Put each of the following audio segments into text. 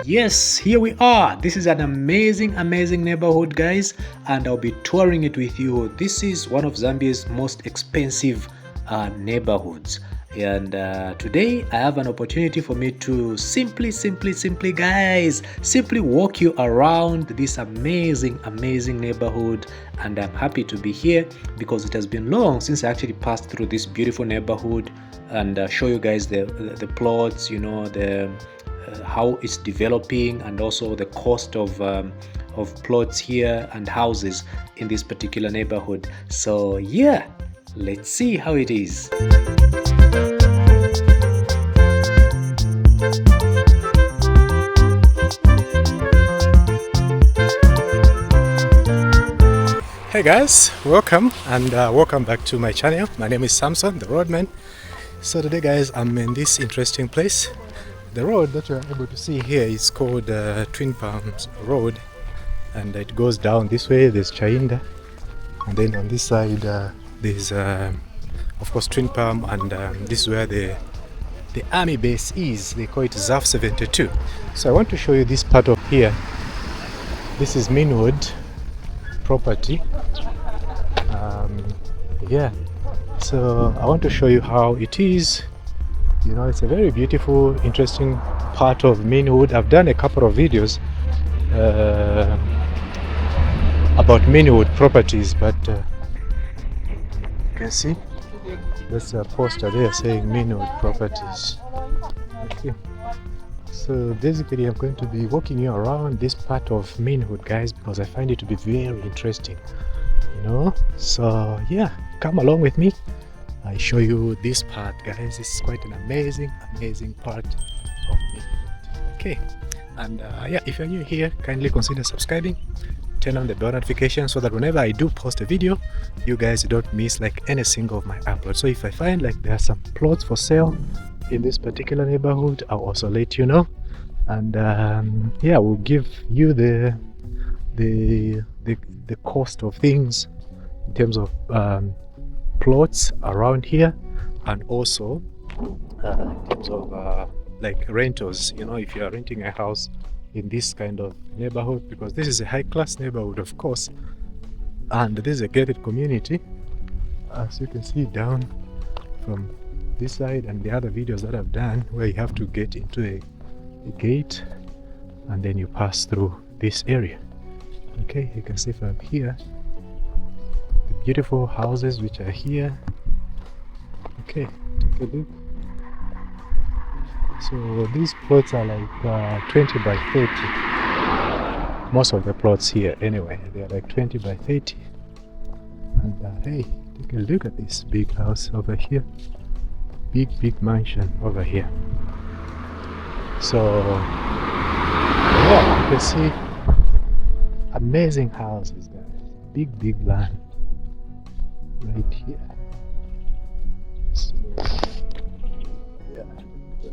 Yes, here we are. This is an amazing neighborhood, guys, and I'll be touring it with you. This is one of Zambia's most expensive neighborhoods, and today I have an opportunity for me to simply guys, simply walk you around this amazing neighborhood. And I'm happy to be here because it has been long since I actually passed through this beautiful neighborhood and show you guys the plots, you know, the how it's developing, and also the cost of plots here and houses in this particular neighborhood. So yeah, let's see how it is. Hey guys, welcome and welcome back to my channel. My name is Samson, the roadman. So today guys, I'm in this interesting place. The road that you're able to see here is called Twin Palms Road, and it goes down this way. There's Chainda, and then on this side there's of course Twin Palm, and this is where the army base is. They call it ZAF 72. So I want to show you this part of here. This is Meanwood property. Yeah, so I want to show you how it is. You know, it's a very beautiful, interesting part of Meanwood. I've done a couple of videos about Meanwood properties, but you can see there's a poster there saying Meanwood properties. Okay, so basically I'm going to be walking you around this part of Meanwood, guys, because I find it to be very interesting, you know. So yeah, come along with me. I show you this part, guys. This is quite an amazing part of Meanwood. Okay, and yeah, if you're new here, kindly consider subscribing, turn on the bell notification so that whenever I do post a video, you guys don't miss like any single of my uploads. So if I find like there are some plots for sale in this particular neighborhood, I'll also let you know, and yeah, we'll give you the cost of things in terms of plots around here, and also in terms of like rentals, you know, if you are renting a house in this kind of neighborhood, because this is a high-class neighborhood, of course, and this is a gated community, as you can see down from this side, and the other videos that I've done where you have to get into a gate and then you pass through this area. Okay, you can see from here beautiful houses which are here. Okay, take a look. So these plots are like 20 by 30. Most of the plots here anyway, they are like 20 by 30. And hey, take a look at this big house over here. Big mansion over here. So yeah, you can see amazing houses, guys. Big land right here. So yeah, you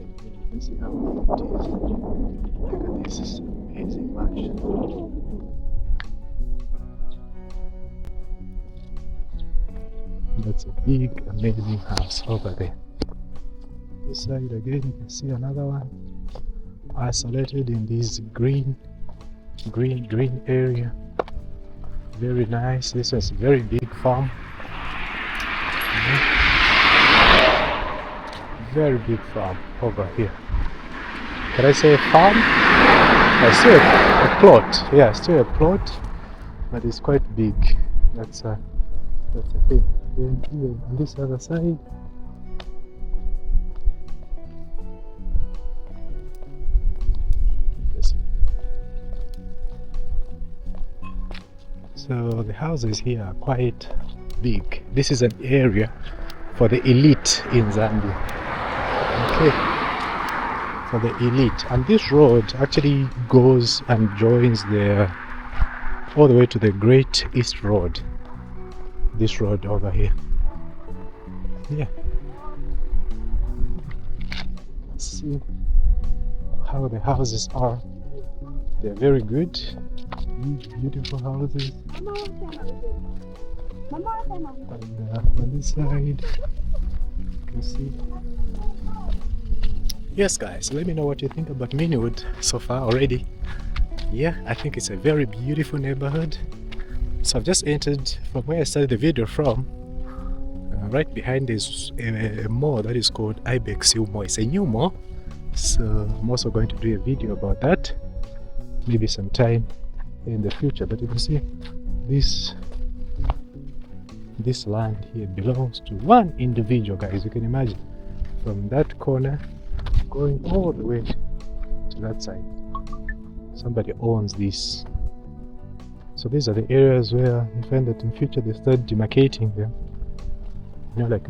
can see how big it is. Look at this amazing mansion. That's a big amazing house over there. This side again, you can see another one isolated in this green area. Very nice. This is a very big farm. Very big farm over here. Can I say a farm? I say a plot. Yeah, still a plot, but it's quite big. That's a thing. Then here on this other side, so the houses here are quite big. This is an area for the elite in Zambia. Okay, for the elite. And this road actually goes and joins all the way to the Great East Road. This road over here. Yeah. Let's see how the houses are. They're very good. Beautiful houses. And on this side, you can see Yes guys, let me know what you think about Meanwood so far already. Yeah, I think it's a very beautiful neighborhood. So I've just entered from where I started the video from. Right behind is a mall that is called Ibex mall. It's a new mall, so I'm also going to do a video about that maybe sometime in the future. But you can see this land here belongs to one individual, guys. You can imagine from that corner going all the way to that side, somebody owns this. So these are the areas where you find that in future they start demarcating them, you know, like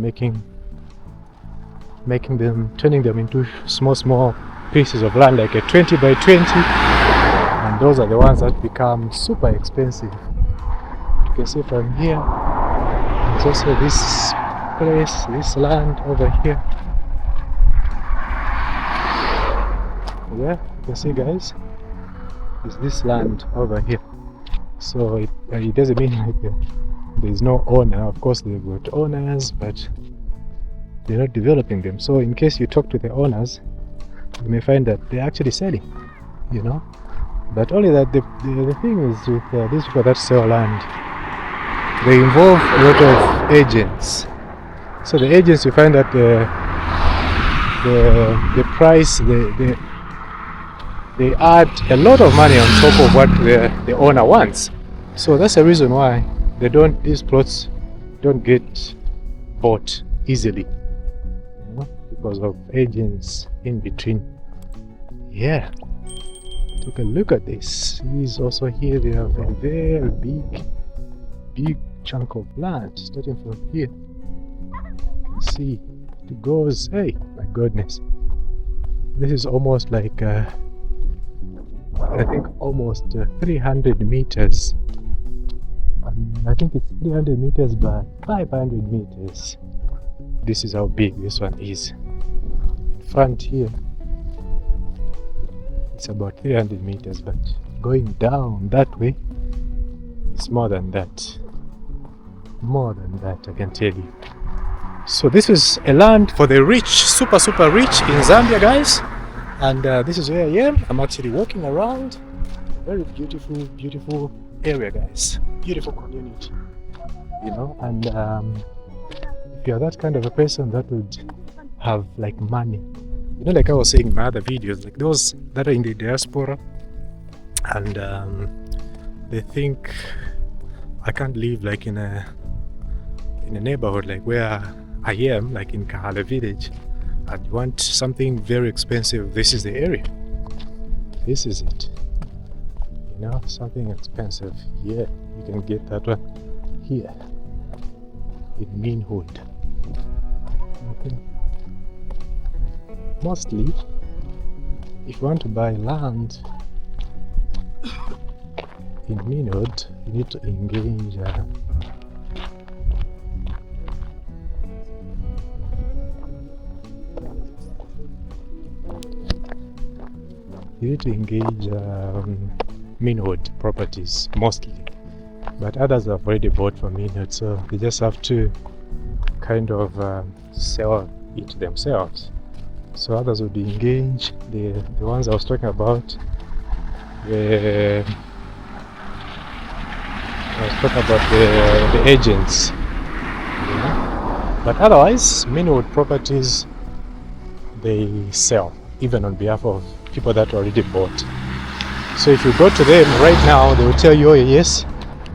turning them into small pieces of land, like a 20 by 20, and those are the ones that become super expensive. You can see from here there's also this place, this land over here. Yeah, you can see guys, there's this land over here. So it doesn't mean like there's no owner. Of course they've got owners, but they're not developing them. So in case you talk to the owners, you may find that they're actually selling, you know. But only that the thing is with these people that sell land, they involve a lot of agents. So the agents, you find that the price, they add a lot of money on top of what the owner wants. So that's the reason why these plots don't get bought easily, you know, because of agents in between. Yeah, take a look at this. These also here, they have a very big chunk of land starting from here. You can see it goes, hey, my goodness, this is almost like I think almost 300 meters. I think it's 300 meters by 500 meters. This is how big this one is. In front here, it's about 300 meters, but going down that way, it's more than that. More than that, I can tell you. So this is a land for the rich, super rich in Zambia, guys. And this is where I am. I'm actually walking around. Very beautiful area, guys. Beautiful community, you know. And if you're that kind of a person that would have like money, you know, like I was saying in my other videos, like those that are in the diaspora and they think I can't live like in a neighborhood like where I am, like in Kahala village, and you want something very expensive. This is the area. This is it. You know, something expensive. Yeah, you can get that one here in Meanwood. Okay. Mostly, if you want to buy land in Meanwood, you need to engage Meanwood properties mostly, but others have already bought from Meanwood, so they just have to kind of sell it themselves. So others would engage the ones I was talking about. The agents, you know? But otherwise, Meanwood properties, they sell even on behalf of people that already bought. So if you go to them right now, they will tell you, oh yes,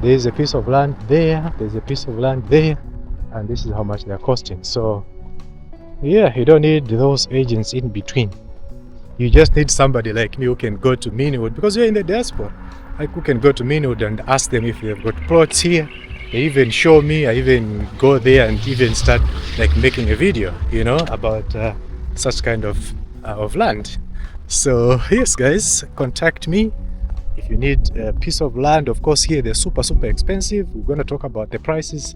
there's a piece of land there, there's a piece of land there, and this is how much they're costing. So yeah, you don't need those agents in between. You just need somebody like me who can go to Meanwood, because you're in the diaspora, like who can go to Meanwood and ask them if they've got plots here. They even show me. I even go there and even start like making a video, you know, about such kind of land. So yes guys, contact me if you need a piece of land. Of course here they're super expensive. We're going to talk about the prices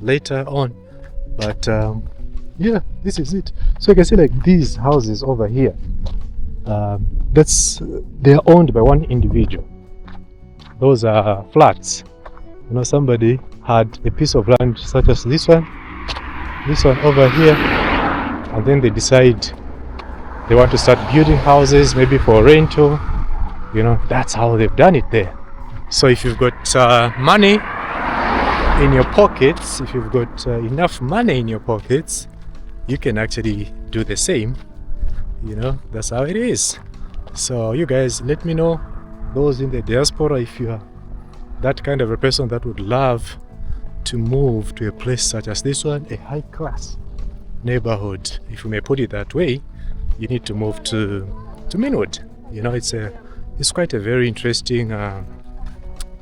later on, but yeah, this is it. So you can see like these houses over here, they're owned by one individual. Those are flats. You know, somebody had a piece of land such as this one over here, and then they decide they want to start building houses, maybe for rental. You know, that's how they've done it there. So if you've got money in your pockets, if you've got enough money in your pockets, you can actually do the same. You know, that's how it is. So you guys, let me know, those in the diaspora, if you are that kind of a person that would love to move to a place such as this one, a high class neighborhood, if you may put it that way. You need to move to Meanwood. You know, it's quite a very interesting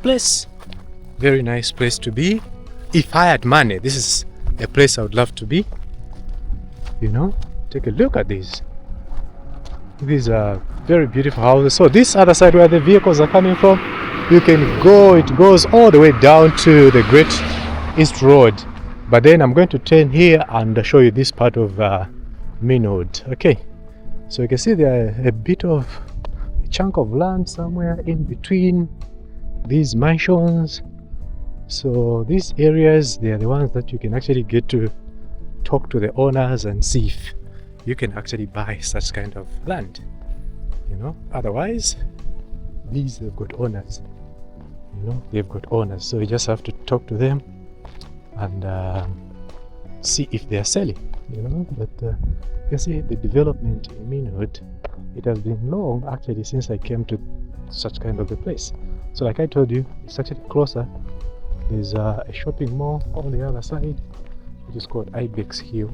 place, very nice place to be. If I had money, this is a place I would love to be. You know, take a look at these. These are very beautiful houses. So this other side where the vehicles are coming from, you can go, it goes all the way down to the Great East Road. But then I'm going to turn here and show you this part of Meanwood. Okay, so you can see there a bit of a chunk of land somewhere in between these mansions. So these areas, they are the ones that you can actually get to talk to the owners and see if you can actually buy such kind of land. You know, otherwise these, they've got owners. You know, they've got owners, so you just have to talk to them and see if they are selling. You know, but you can see the development in Meanwood, it has been long actually since I came to such kind of a place. So like I told you, it's actually closer. There's a shopping mall on the other side, which is called Ibex Hill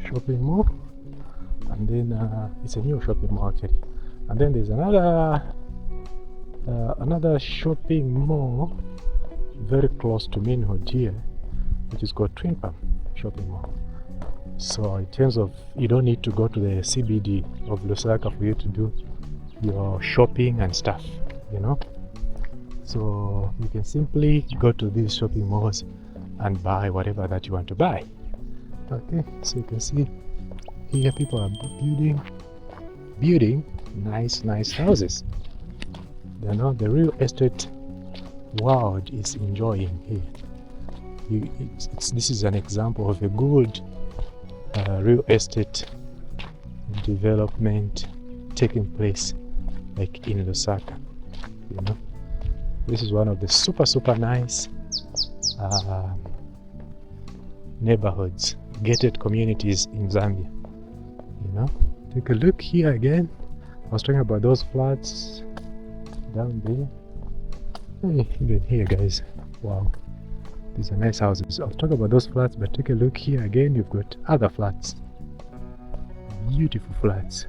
Shopping Mall, and then it's a new shopping mall actually. And then there's another shopping mall very close to Meanwood here, which is called Twin Palm Shopping Mall. So in terms of, you don't need to go to the CBD of Lusaka for you to do your shopping and stuff, you know. So you can simply go to these shopping malls and buy whatever that you want to buy. Okay, so you can see here people are building nice houses. You know, the real estate world is enjoying here. This is an example of a good real estate development taking place, like in Lusaka. You know, this is one of the super nice neighborhoods, gated communities in Zambia. You know, take a look here again. I was talking about those flats down there. Hey, even here, guys. Wow, these are nice houses. I'll talk about those flats, but take a look here again. You've got other flats, beautiful flats.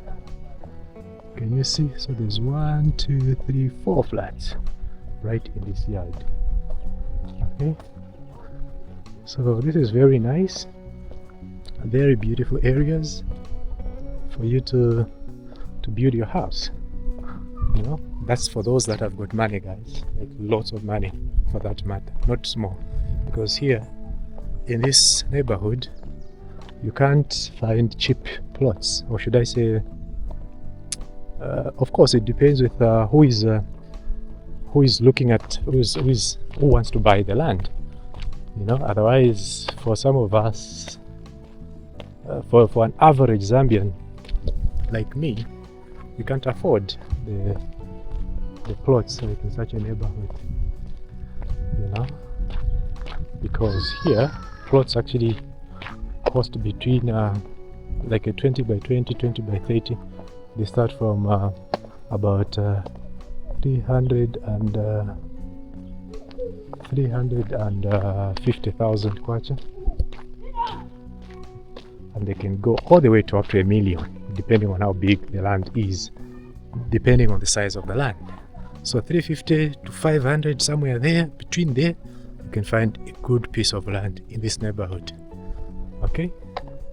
Can you see? So there's 1, 2, 3, 4 flats right in this yard. Okay, so this is very nice, very beautiful areas for you to build your house. You know, that's for those that have got money, guys, like lots of money for that matter, not small. Because here in this neighborhood you can't find cheap plots, or should I say, of course it depends with who is looking at, who wants to buy the land. You know, otherwise for some of us, for an average Zambian like me, you can't afford the plots like in such a neighborhood. You know, because here plots actually cost between like a 20 by 20, 20 by 30. They start from about 350,000 kwacha, and they can go all the way to up to 1 million, depending on how big the land is, depending on the size of the land. So 350 to 500, somewhere there, between there, you can find a good piece of land in this neighborhood. Okay,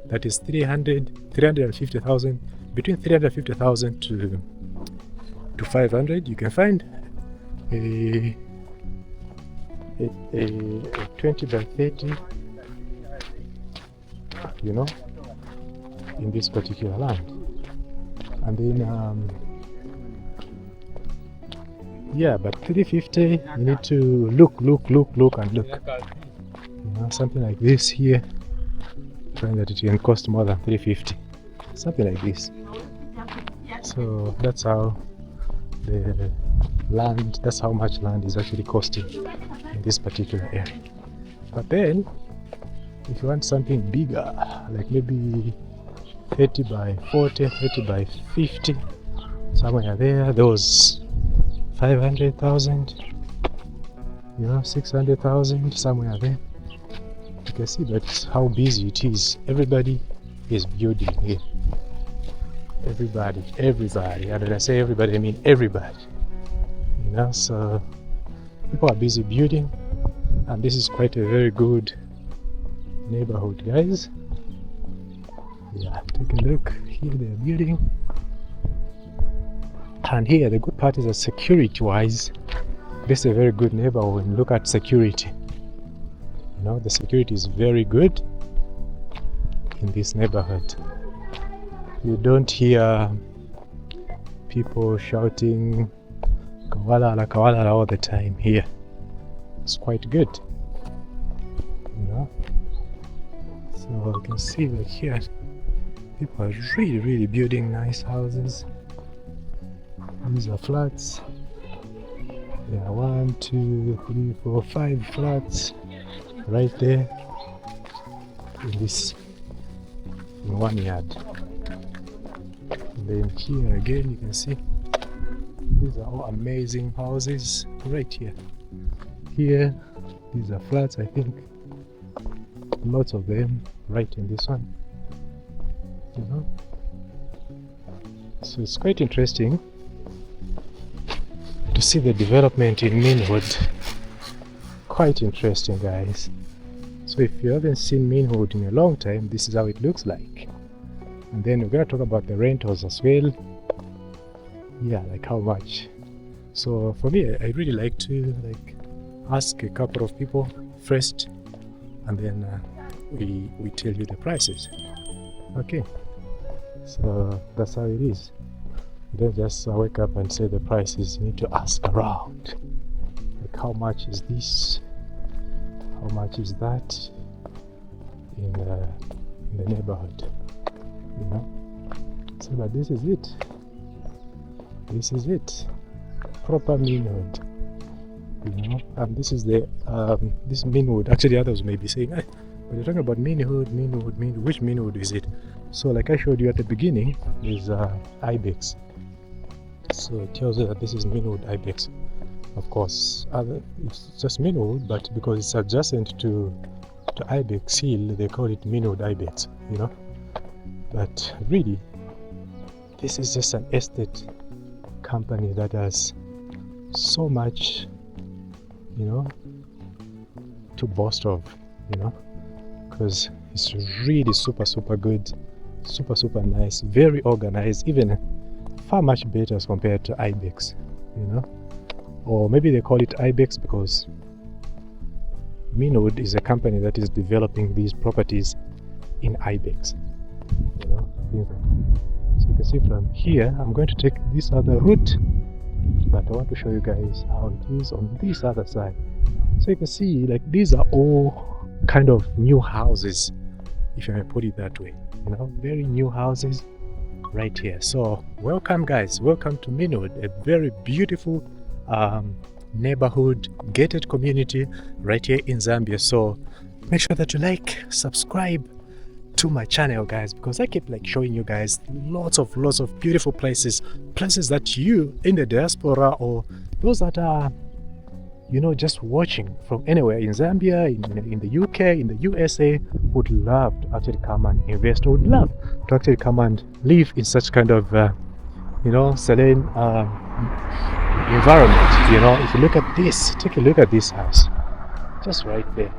that is 350,000, between 350,000 to 500. You can find a 20 by 30, you know, in this particular land. And then yeah, but 350, you need to look and look. You know, something like this here, find that it can cost more than 350, something like this. So that's how the land, that's how much land is actually costing in this particular area. But then if you want something bigger, like maybe 30 by 40, 30 by 50, somewhere there, those 500,000, 600,000, somewhere there. You can see that's how busy it is. Everybody is building here. Everybody. And when I say everybody, I mean everybody. So people are busy building, and this is quite a very good neighborhood, guys. Yeah, take a look. Here they're building. And here the good part is that security-wise, this is a very good neighborhood. Look at security. The security is very good in this neighborhood. You don't hear people shouting "Kawala, Kawala" all the time here. It's quite good. So you can see that here people are really building nice houses. These are flats. There are 1, 2, 3, 4, 5 flats right there in one yard. And then here again you can see these are all amazing houses right here. Here these are flats, I think lots of them right in this one. So it's quite interesting to see the development in Meanwood. Quite interesting, guys. So if you haven't seen Meanwood in a long time, this is how it looks like. And then we're gonna talk about the rentals as well. Yeah, like how much. So for me, I really like to ask a couple of people first, and then we tell you the prices. Okay, so that's how it is. You don't just wake up and say the prices. You need to ask around, like how much is this, how much is that in the neighborhood. So but this is it, proper Meanwood. And this is the this Meanwood. Actually, others may be saying, but you're talking about Meanwood. Which Meanwood is it? So like I showed you at the beginning, is Ibex. So it tells you that this is Meanwood Ibex. Of course, it's just Meanwood, but because it's adjacent to Ibex Hill, they call it Meanwood Ibex. But really, this is just an estate company that has so much, to boast of, because it's really super good, super nice, very organized, even far much better as compared to Ibex, or maybe they call it Ibex because Meanwood is a company that is developing these properties in Ibex. So you can see from here, I'm going to take this other route, but I want to show you guys how it is on this other side. So you can see, like, these are all kind of new houses, if I may put it that way. Very new houses right here. So welcome, guys, welcome to Meanwood, a very beautiful neighborhood, gated community right here in Zambia. So make sure that you like, subscribe to my channel, guys, because I keep showing you guys lots of beautiful places that you in the diaspora, or those that are just watching from anywhere in Zambia, in the UK, in the USA, would love to actually come and invest, or would love to actually come and live in such kind of serene environment. If you look at this, take a look at this house just right there.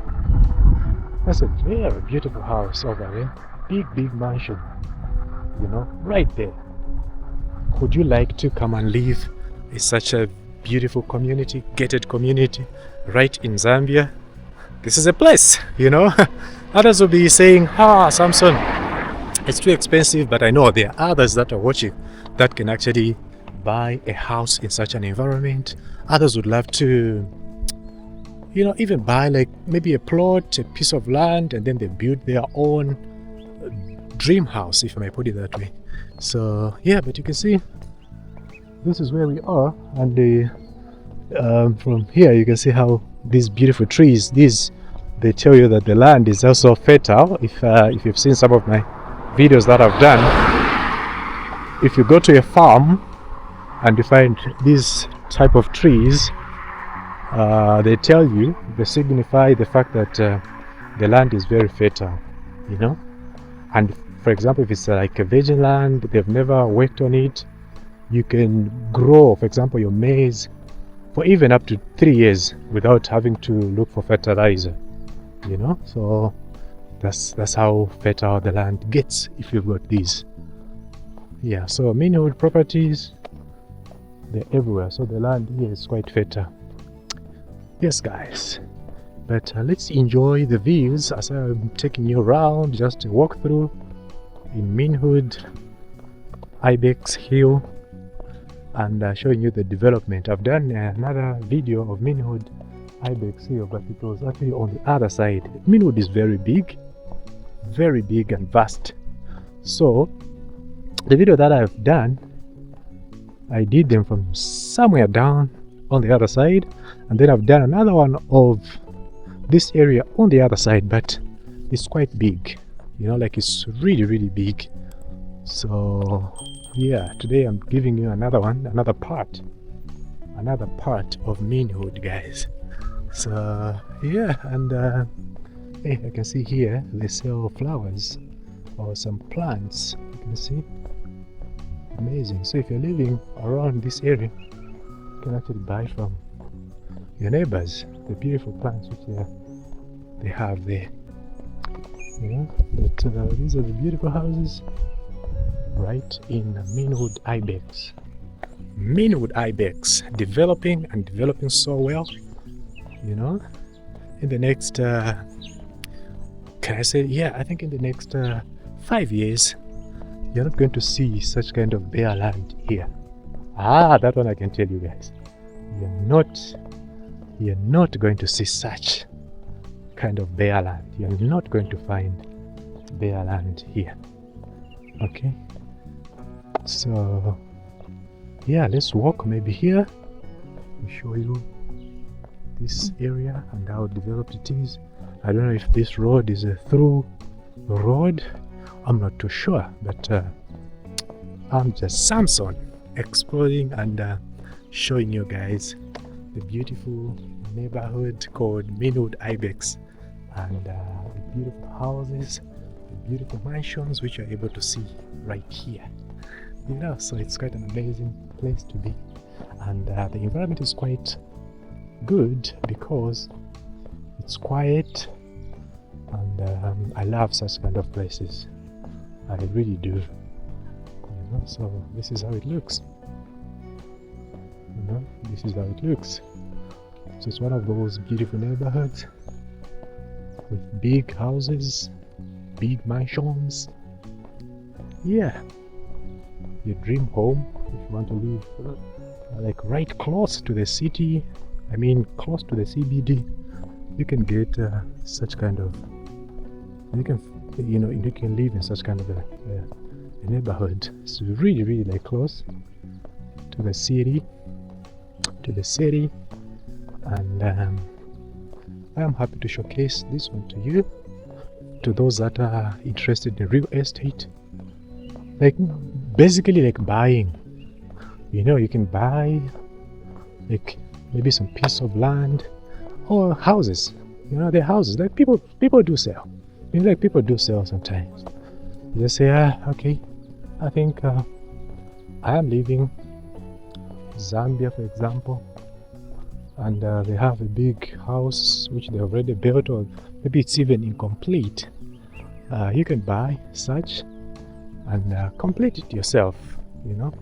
That's a very beautiful house over there. Big mansion, right there. Would you like to come and live in such a beautiful community, gated community, right in Zambia? This is a place, Others will be saying, Samson, it's too expensive, but I know there are others that are watching that can actually buy a house in such an environment. Others would love to even buy maybe a plot, a piece of land, and then they build their own dream house, if I may put it that way. So yeah, but you can see this is where we are, and from here you can see how these beautiful trees, they tell you that the land is also fertile. If you've seen some of my videos that I've done, if you go to a farm and you find these type of trees, they tell you, they signify the fact that the land is very fertile, you know. And for example, if it's like a virgin land, they've never worked on it, you can grow, for example, your maize for even up to 3 years without having to look for fertilizer, you know. So that's how fertile the land gets if you've got these. Yeah, so Meanwood properties, they're everywhere, so the land here is quite fertile. Yes guys, but let's enjoy the views as I'm taking you around, just a walk through in Meanwood Ibex Hill, and showing you the development. I've done another video of Meanwood Ibex Hill, but it was actually on the other side. Meanwood is very big and vast. So the video that I've done, I did them from somewhere down on the other side, and then I've done another one of this area on the other side, but it's quite big, you know, like it's really big. So yeah, today I'm giving you another part of Meanwood, guys. So yeah, and hey, I can see here they sell flowers or some plants, you can see. Amazing. So if you're living around this area, you can actually buy from your neighbors the beautiful plants which they have there, you know. But these are the beautiful houses right in Meanwood Ibex. Meanwood Ibex, developing so well, you know. In the next can I say, yeah, I think in the next 5 years you're not going to see such kind of bare land here. That one I can tell you guys, you're not going to see such kind of bare land. You're not going to find bare land here. Okay, so yeah, let's walk maybe here and show you this area and how developed it is. I don't know if this road is a through road, I'm not too sure, but I'm just Samson, exploring and showing you guys the beautiful neighborhood called Meanwood Ibex, and the beautiful houses, the beautiful mansions which you're able to see right here, you know. So it's quite an amazing place to be, and the environment is quite good because it's quiet, and I love such kind of places. I really do, you know. So this is how it looks, you know. This is how it looks. So it's one of those beautiful neighborhoods with big houses, big mansions. Yeah, your dream home if you want to live like right close to the city, I mean close to the CBD. You can get such kind of, you can live in such kind of a neighborhood. It's really like close to the city, and I am happy to showcase this one to you, to those that are interested in real estate, like basically like buying, you know. You can buy like maybe some piece of land or houses, you know. They're houses like people do sell, you know, like people do sell sometimes. You just say, okay, I think I am leaving Zambia, for example, and they have a big house which they already built, or maybe it's even incomplete. You can buy such and complete it yourself, you know.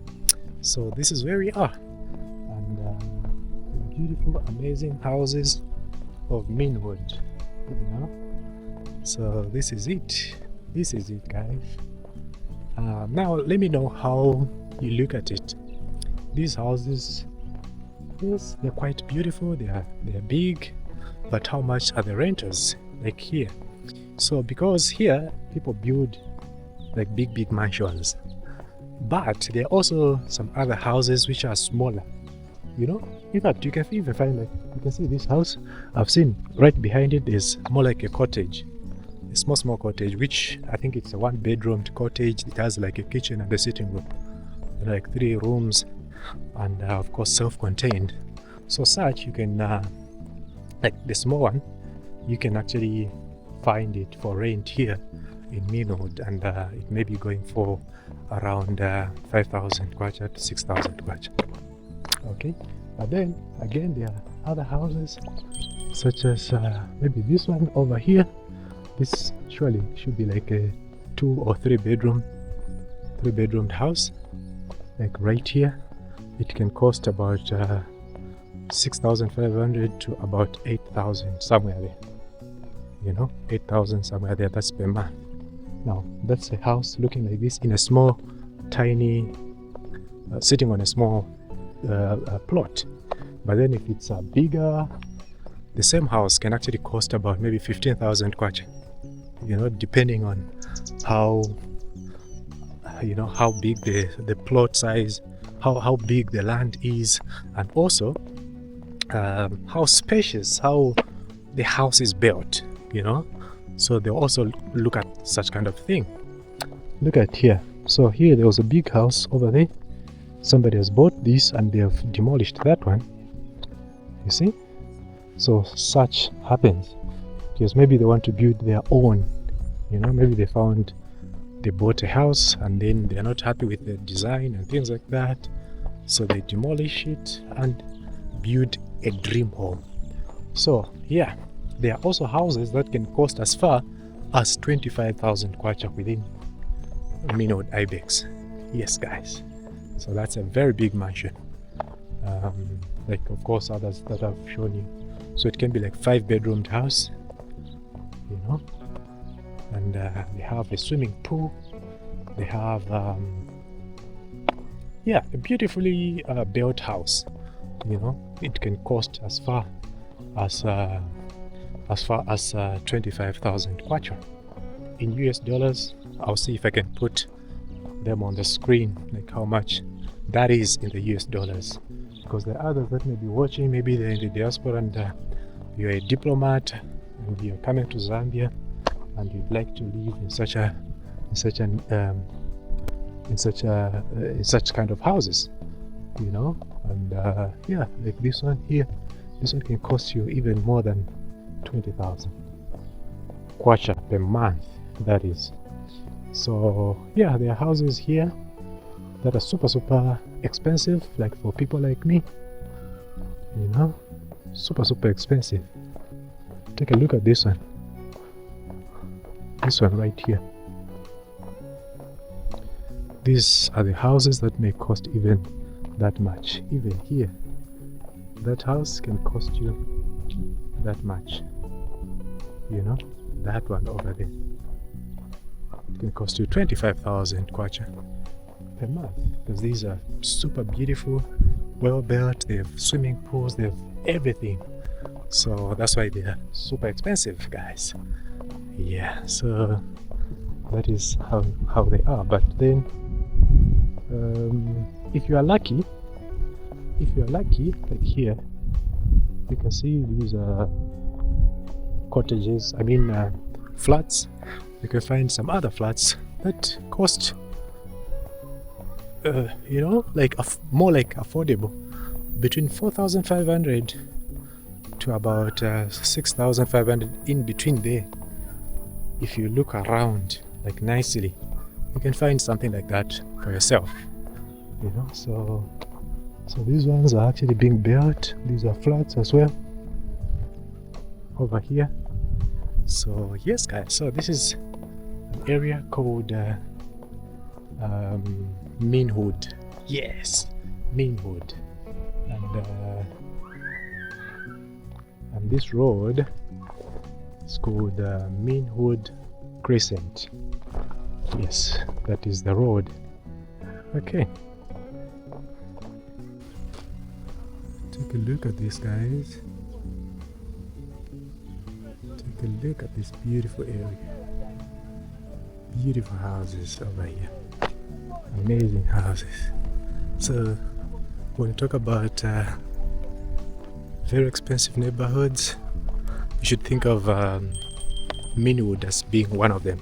So this is where we are, and the beautiful, amazing houses of Meanwood, you know. So this is it, guys. Now let me know how you look at it. These houses, yes, they're quite beautiful, they're big, but how much are the renters like here? So because here people build like big mansions, But there are also some other houses which are smaller. You know, in fact, you can even find, like, you can see this house. I've seen right behind it is more like a cottage, a small cottage, which I think it's a one-bedroomed cottage. It has like a kitchen and a sitting room, like 3 rooms, and of course self-contained. So such you can like the small one, you can actually find it for rent here in Meanwood, and it may be going for around 5,000 kwacha to 6,000 kwacha. Okay, but then again there are other houses such as maybe this one over here. This surely should be like a 2 or 3 bedroomed house, like right here. It can cost about 6,500 to about 8,000, somewhere there. You know, 8,000 somewhere there. That's per month. Now that's a house looking like this in a small, tiny, sitting on a small plot. But then if it's bigger, the same house can actually cost about maybe 15,000 kwacha. You know, depending on how, you know, how big the plot size, how big the land is, and also how spacious, how the house is built, you know. So they also look at such kind of thing. Look at here. So here there was a big house over there. Somebody has bought this and they have demolished that one. You see? So such happens because maybe they want to build their own. You know, maybe they bought a house and then they're not happy with the design and things like that. So they demolish it and build a dream home. So yeah, there are also houses that can cost as far as 25,000 kwacha within Meanwood Ibex. Yes, guys. So that's a very big mansion. Like of course others that I've shown you. So it can be like 5-bedroomed house, you know, and they have a swimming pool. They have yeah, a beautifully built house. You know, it can cost as far as 25,000 kwacha in US dollars. I'll see if I can put them on the screen, like how much that is in the US dollars, because there are others that may be watching, maybe they're in the diaspora and you're a diplomat and you're coming to Zambia and you'd like to live in such kind of houses, you know. And yeah, like this one here, this one can cost you even more than 20,000 kwacha per month, that is. So yeah, there are houses here that are super expensive, like for people like me, you know, super expensive. Take a look at this one right here. These are the houses that may cost even that much. Even here, that house can cost you that much, you know. That one over there, it can cost you 25,000 kwacha per month, because these are super beautiful, well built. They have swimming pools, they have everything. So that's why they are super expensive, guys. Yeah, so that is how they are. But then if you are lucky, like here, you can see these cottages, I mean flats. You can find some other flats that cost you know, like more like affordable, between 4,500 to about 6,500, in between there. If you look around like nicely, you can find something like that for yourself, you know. So these ones are actually being built. These are flats as well over here. So yes, guys, so this is an area called Meanwood. Yes, Meanwood. And this road is called Meanwood Crescent. Yes, that is the road. Okay, take a look at this, guys. Take a look at this beautiful area. Beautiful houses over here. Amazing houses. So when you talk about very expensive neighborhoods, you should think of Meanwood as being one of them.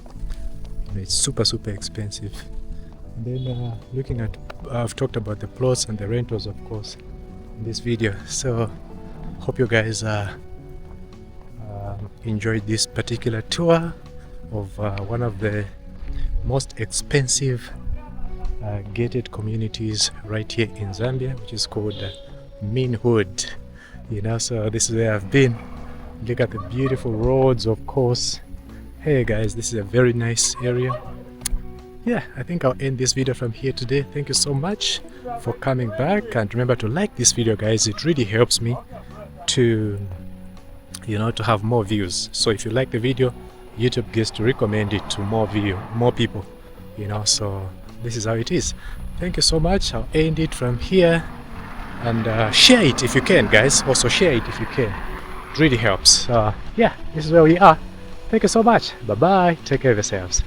It's super expensive. And then looking at, I've talked about the plots and the rentals, of course, in this video. So hope you guys enjoyed this particular tour of one of the most expensive gated communities right here in Zambia, which is called Meanwood. So this is where I've been. Look at the beautiful roads, of course. Hey guys, this is a very nice area. Yeah, I think I'll end this video from here today. Thank you so much for coming back, and remember to like this video, guys. It really helps me to to have more views. So if you like the video, YouTube gets to recommend it to more people, so this is how it is. Thank you so much. I'll end it from here, and share it if you can, guys. Also share it if you can. It really helps. Yeah, this is where we are. Thank you so much. Bye bye. Take care of yourselves.